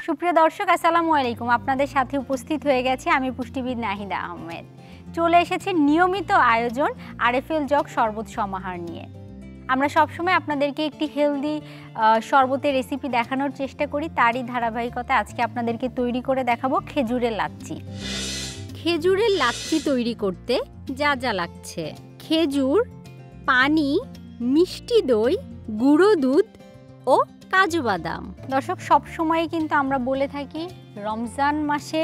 সুপ্রিয় দর্শক, আসসালামু আলাইকুম। আপনাদের সাথে উপস্থিত হয়ে গেছি আমি পুষ্টিবিদ নাহিদা আহমেদ। চলে এসেছি নিয়মিত আয়োজন আরএফএল জগ শরবত সমাহার নিয়ে। আমরা সবসময় আপনাদেরকে একটি হেলদি শরবতের রেসিপি দেখানোর চেষ্টা করি, তারই ধারাবাহিকতা আজকে আপনাদেরকে তৈরি করে দেখাবো খেজুরের লাচ্ছি। খেজুরের লাচ্ছি তৈরি করতে যা যা লাগছে: খেজুর, পানি, মিষ্টি দই, গুঁড়ো দুধ ও কাজু বাদাম। দর্শক, সবসময় কিন্তু আমরা বলে থাকি রমজান মাসে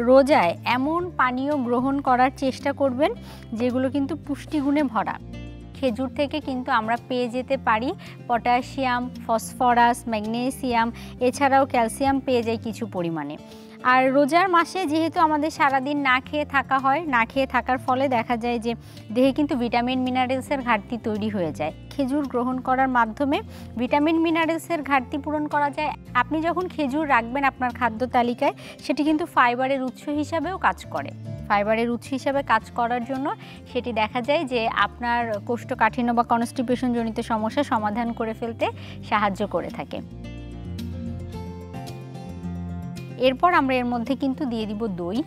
রোজায় এমন পানীয় গ্রহণ করার চেষ্টা করবেন যেগুলো কিন্তু পুষ্টিগুণে ভরা। খেজুর থেকে কিন্তু আমরা পেয়ে যেতে পারি পটাশিয়াম, ফসফরাস, ম্যাগনেসিয়াম, এছাড়াও ক্যালসিয়াম পেয়ে যাই কিছু পরিমাণে। আর রোজার মাসে যেহেতু আমাদের সারাদিন না খেয়ে থাকা হয়, না খেয়ে থাকার ফলে দেখা যায় যে দেহে কিন্তু ভিটামিন মিনারেলসের ঘাটতি তৈরি হয়ে যায়। খেজুর গ্রহণ করার মাধ্যমে ভিটামিন মিনারেলসের ঘাটতি পূরণ করা যায়। আপনি যখন খেজুর রাখবেন আপনার খাদ্য তালিকায়, সেটি কিন্তু ফাইবারের উৎস হিসাবেও কাজ করে। ফাইবারের উৎস হিসাবে কাজ করার জন্য সেটি দেখা যায় যে আপনার কোষ্ঠকাঠিন্য বা কনস্টিপেশন জনিত সমস্যা সমাধান করে ফেলতে সাহায্য করে থাকে। এরপর আমরা এর মধ্যে কিন্তু দিয়ে দিব দই।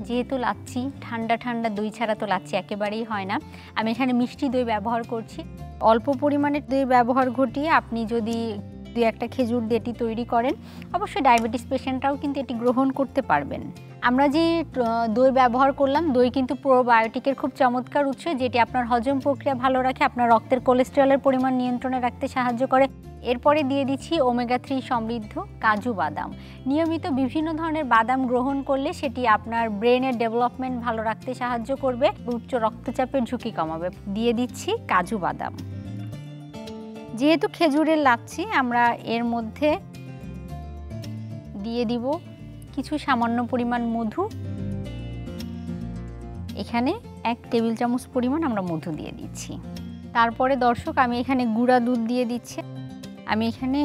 যেহেতু লাচ্ছি ঠান্ডা ঠান্ডা, দই ছাড়া তো লাচ্ছি একেবারেই হয় না। আমি এখানে মিষ্টি দই ব্যবহার করছি। অল্প পরিমাণের দই ব্যবহার ঘটিয়ে আপনি যদি দুই একটা খেজুর দিয়ে এটি তৈরি করেন, অবশ্যই ডায়াবেটিস পেশেন্টরাও কিন্তু এটি গ্রহণ করতে পারবেন। আমরা যে দই ব্যবহার করলাম, দই কিন্তু প্রোবায়োটিকের খুব চমৎকার উৎস, যেটি আপনার হজম প্রক্রিয়া ভালো রাখে, আপনার রক্তের কোলেস্টেরলের পরিমাণ নিয়ন্ত্রণে রাখতে সাহায্য করে। এরপরে দিয়ে দিচ্ছি ওমেগা 3 সমৃদ্ধ কাজু বাদাম। নিয়মিত বিভিন্ন ধরনের বাদাম গ্রহণ করলে সেটি আপনার ব্রেনের ডেভেলপমেন্ট ভালো রাখতে সাহায্য করবে, উচ্চ রক্তচাপের ঝুঁকি কমাবে। দিয়ে দিচ্ছি কাজু বাদাম। যেহেতু খেজুরের লাচ্ছি, আমরা এর মধ্যে দিয়ে দিব কিছু সামান্য পরিমাণ মধু। এখানে 1 টেবিল চামচ পরিমাণ আমরা মধু দিয়ে দিচ্ছি। তারপরে দর্শক, আমি এখানে গুঁড়া দুধ দিয়ে দিচ্ছি। আমি এখানে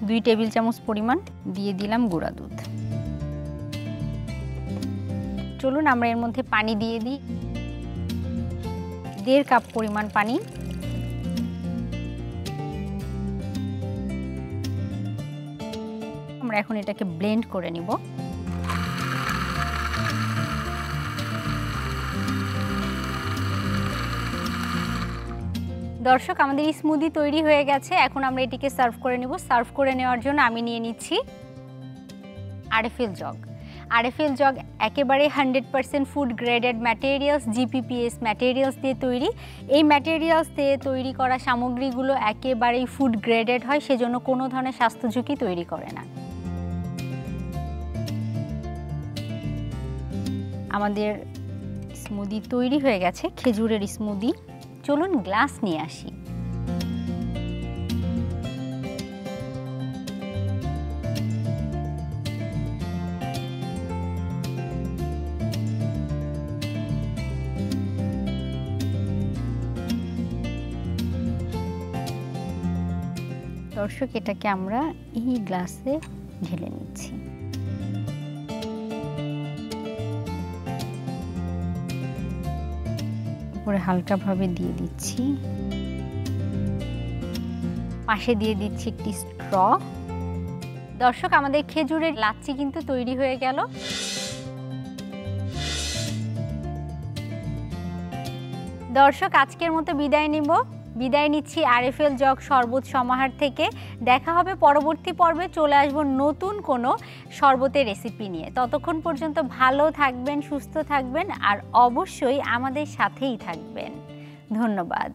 2 টেবিল চামচ পরিমাণ দিয়ে দিলাম গুঁড়া দুধ। চলুন আমরা এর মধ্যে পানি দিয়ে দিই, 1.5 কাপ পরিমাণ পানি। আমরা এখন এটাকে ব্লেন্ড করে নিব। দর্শক, আমাদের স্মুদি তৈরি হয়ে গেছে। এখন আমরা এটিকে সার্ভ করে নেব। সার্ভ করে নেওয়ার জন্য আমি নিয়ে নিচ্ছি আরএফএল জগ। আরএফএল জগ একেবারে 100% ফুড গ্রেডেড ম্যাটেরিয়ালস, জিপিপিএস ম্যাটেরিয়ালস দিয়ে তৈরি। এই ম্যাটেরিয়ালস দিয়ে তৈরি করা সামগ্রীগুলো একেবারেই ফুড গ্রেডেড হয়, সেজন্য কোনো ধরনের স্বাস্থ্য ঝুঁকি তৈরি করে না। আমাদের স্মুদি তৈরি হয়ে গেছে, খেজুরের স্মুদি। চলুন গ্লাস নিয়ে আসি। দর্শক, এটাকে আমরা এই গ্লাসে ঢেলে নিচ্ছি। উপরে হালকাভাবে দিয়ে দিচ্ছি, পাশে দিয়ে দিচ্ছি একটি স্ট্র। দর্শক, আমাদের খেজুরের লাচ্ছি কিন্তু তৈরি হয়ে গেল। দর্শক, আজকের মতো বিদায় নিব। বিদায় নিচ্ছি আরএফএল জগ শরবত সমাহার থেকে। দেখা হবে পরবর্তী পর্বে। চলে আসবো নতুন কোনো শরবতের রেসিপি নিয়ে। ততক্ষণ পর্যন্ত ভালো থাকবেন, সুস্থ থাকবেন, আর অবশ্যই আমাদের সাথেই থাকবেন। ধন্যবাদ।